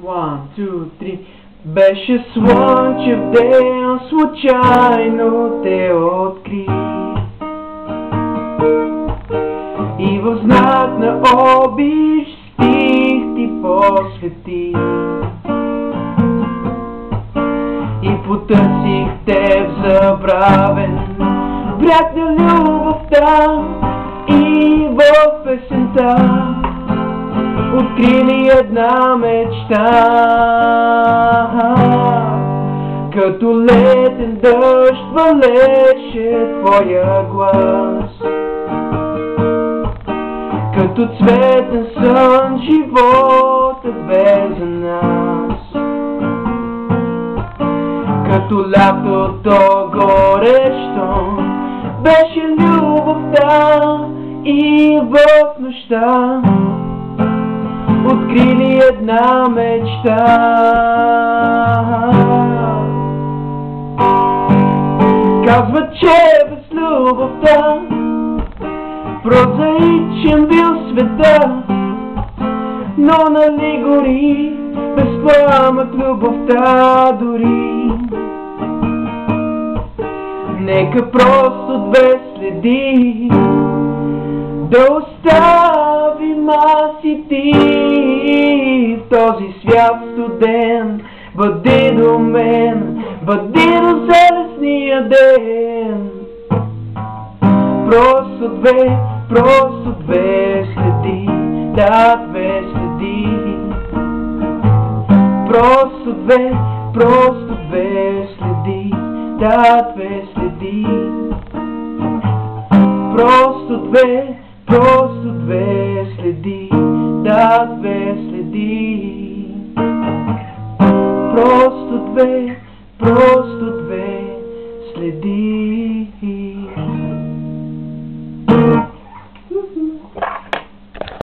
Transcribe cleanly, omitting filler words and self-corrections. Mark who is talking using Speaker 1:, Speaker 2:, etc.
Speaker 1: One, two, three. Беше слънчев ден, случайно те откри. И в знак на обич стих ти посвети. И потърсих те в забравен бряг на любовта и в песента открили една мечта. Като летен дъжд валеше твоя глас, като цветен сън животът бе за нас. Като лятото горещо беше любовта и в нощта открили една мечта. Казват, че без любовта прозаичен бил света, но нали гори без пламък любовта дори. Нека просто две следи да оставим аз и ти в този свят студен. Бъди до мен, бъди до залезния ден. Просто две следи, да, две следи. Просто две следи, да, две следи. Просто две следи, да, две следи. Просто две следи.